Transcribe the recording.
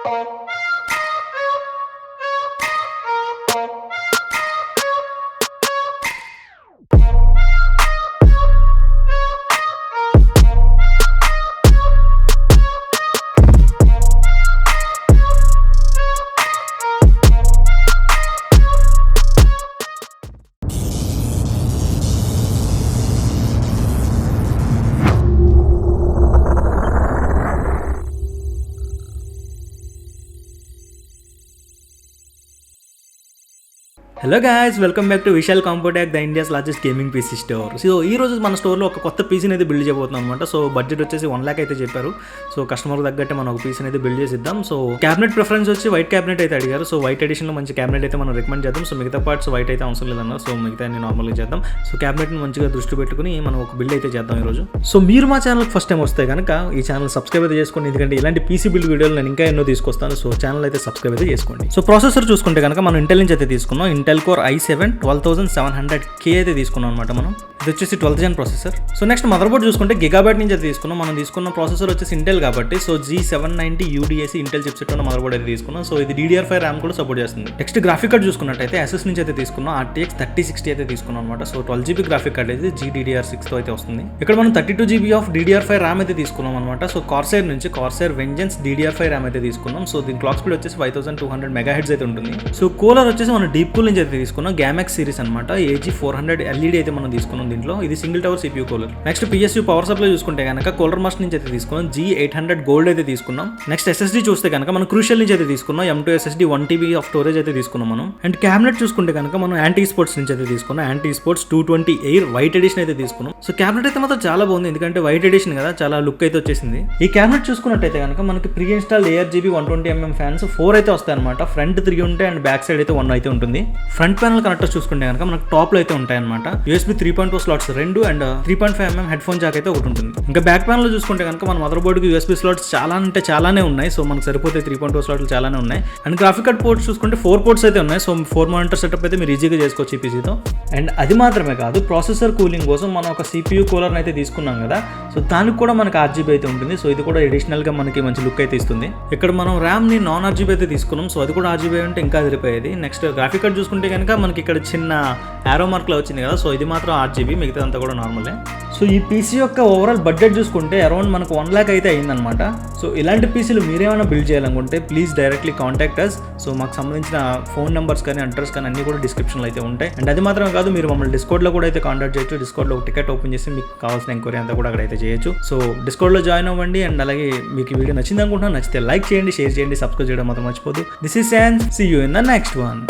Hello guys, welcome back to Vishal Compotech, the India's largest gaming PC store. So ఈ రోజు మన స్టోర్లో ఒక కొత్త పీసీని అయితే బిల్డ్ చేయబోతున్నాం అనమాట. సో బడ్జెట్ వచ్చేసి 1 lakh అయితే చెప్పారు. సో కస్టమర్ తగ్గట్టే మనం ఒక పీసీని అయితే బిల్డ్ చేసిద్దాం. సో క్యాబినెట్ ప్రిఫరెన్స్ వచ్చి వైట్ క్యాబినెట్ అయితే అడిగారు. సో వైట్ ఎడిషన్లో మంచి క్యాబినెట్ అయితే మనం రికమెండ్ చేద్దాం. సో మిగతా పార్ట్స్ వైట్ అయితే అవసరం లేదన్నారు. సో మిగతా నార్మల్గా చేద్దాం. సో క్యాబినెట్ని మంచిగా దృష్టి పెట్టుకుని మనం ఒక బిల్డ్ అయితే చేద్దాం ఈరోజు. సో మీరు మా ఛానల్కి ఫస్ట్ టైం వస్తే కనుక ఈ ఛానల్ సబ్స్క్రైబ్ అయితే చేసుకోండి, ఎందుకంటే ఇలాంటి పీసీ బిల్డ్ వీడియోలు నేను ఇంకా ఎన్నో తీసుకొస్తాను. సో ఛానల్ అయితే సబ్స్క్రైబ్ అయితే చేసుకోండి. సో ప్రాసెసర్ చూసుకుంటే కనుక మనం ఇంటెల్ నుంచి అయితే తీసుకున్నాం. ఇంటెల్ కోర్ i7 12700K అయితే తీసుకున్నాం అనమాట మనం. ఇది వచ్చేసి 12th gen processor. So next mother board చూసుకుంటే గిగాబైట్ నుంచి అయితే తీసుకున్నాం. మనం తీసుకున్న ప్రాసెసర్ వచ్చేసి ఇంటెల్ కాబట్టి so G790 UDAC Intel chipset ఉన్న మదర్ బోర్డ్ అయితే తీసుకున్నాం. సో ఇది DDR5 ర్యామ్ కూడా సపోర్ట్ చేస్తుంది. నెక్స్ట్ గ్రాఫిక్ కార్డ్ చూసుకున్నట్టయితే ASUS నుంచి అయితే తీసుకున్నాం. RTX 3060 అయితే తీసుకున్నాం అనమాట. సో 12GB గ్రాఫిక్ కార్డ్ అయితే GDDR6 తో అయితే వస్తుంది. ఇక్కడ మనం 32GB ఆఫ్ DDR5 ర్యామ్ అయితే తీసుకున్నాం అనమాట. సో కార్సైర్ నుంచి కార్సైర్ వెంజెన్స్ DDR5 ర్యామ్ అయితే తీసుకున్నాం. సో దీని క్లాక్ స్పీడ్ వచ్చేసి 5200 MHz అయితే ఉంటుంది. సో కూలర్ వచ్చేసి మనం డీప్ కూల్ నుంచి అయితే తీసుకున్నాం. గ్యామాక్స్ సిరీస్ అనమాట. AG400 LED అయితే మనం తీసుకున్నాం దీంట్లో. ఇది single tower CPU cooler. Next PSU power supply చూసుకుంటే కనుక కూలర్ మాస్టర్ నుంచి అయితే తీసుకున్నాం. G800 గోల్డ్ అయితే తీసుకున్నాం. నెక్స్ట్ SSD చూస్తే కనుక మనం క్రూషియల్ నుంచి అయితే తీసుకున్నాం. M2 SSD 1TB of storage అయితే తీసుకున్నాం మనం. అండ్ క్యాబినెట్ చూసుకుంటే కనుక మనం యాంటీ స్పోర్ట్స్ నుంచి అయితే తీసుకున్నాం. Anti sports 220 air white edition అయితే తీసుకున్నాం. సో క్యాబినెట్ అయితే మాత్రం చాలా బాగుంది, ఎందుకంటే వైట్ ఎడిషన్ కదా, చాలా లుక్ అయితే వచ్చేసింది. ఈ క్యాబినెట్ చూసుకున్నట్టయితే కనుక మనకి pre install ARGB 120mm fans 4 అయితే వస్తాయి అనమాట. ఫ్రంట్ 3 ఉంటాయి అండ్ బ్యాక్ సైడ్ అయితే 1 అయితే ఉంటుంది. ఫ్రంట్ ప్యానల్ కనెక్టర్స్ చూసుకుంటే కనుక మనకు టాప్ లో అయితే ఉంటాయి అనమాట. USB 3.2 slots 2 and 3.5mm head phone Jack అయితే ఒకటి ఉంటుంది. ఇంకా బ్యాక్ ప్యానల్ లో చూసుకుంటే కనుక మన మదర్ బోర్డ్ కి USB స్లాట్స్ చాలానే ఉన్నాయి. సో మనకు సరిపోతే 3.2 స్లాట్లు చాలానే ఉన్నాయి. అండ్ గ్రాఫిక్ కార్డ్ పోర్ట్స్ చూసుకుంటే 4 పోర్ట్స్ అయితే ఉన్నాయి. సో 4 మానిటర్ సెటప్ అయితే మీరు ఈజీగా చేసుకోవచ్చు ఈ పీసీతో. అండ్ అది మాత్రమే కాదు, ప్రాసెసర్ కూలింగ్ కోసం మనం ఒక CPU కూలర్ అయితే తీసుకున్నాం కదా. సో దానికి కూడా మనకి RGB అయితే ఉంటుంది. సో ఇది కూడా అడిషనల్ గా మనకి మంచి లుక్ అయితే ఇస్తుంది. ఇక్కడ మనం ర్యామ్ ని నాన్ RGB అయితే తీసుకున్నాం. సో అది కూడా RGB ఉంటే ఇంకా అదిరిపోయేది. నెక్స్ట్ గ్రాఫిక్ కార్డ్ చూసుకుంటే కనుక మనకి ఇక్కడ చిన్న ఆరో మార్క్ లో వచ్చింది కదా. సో ఇది మాత్రం RGB, మిగతాదంతా కూడా నార్మలే. సో ఈ పీసీ యొక్క ఓవరాల్ బడ్జెట్ చూసుకుంటే అరౌండ్ మనకు 1 lakh అయితే అయిందనమాట. సో ఇలాంటి పీసీలు మీరేమైనా బిల్డ్ చేయాలనుకుంటే please directly contact us. So మాకు సంబంధించిన ఫోన్ నెంబర్స్ కానీ అడ్రస్ కానీ అన్ని కూడా డిస్క్రిప్షన్లో అయితే ఉంటాయి. అండ్ అది మాత్రమే కాదు, మీరు మమ్మల్ని డిస్కౌంట్లో కూడా అయితే కాంటాక్ట్ చేయొచ్చు. డిస్కౌంట్లో ఒక టికెట్ ఓపెన్ చేసి మీకు కావాల్సిన ఎంక్వైరీ అంతా కూడా అక్కడ అయితే చేయొచ్చు. సో డిస్కౌంట్లో జాయిన్ అవ్వండి. అండ్ అలాగే మీకు ఈ వీడియో నచ్చింది అనుకుంటున్నాను. నచ్చితే లైక్ చేయండి, షేర్ చేయండి, సబ్స్క్రైబ్ చేయడం మాత్రం మర్చిపోదు. This is Shan. See you in the next one.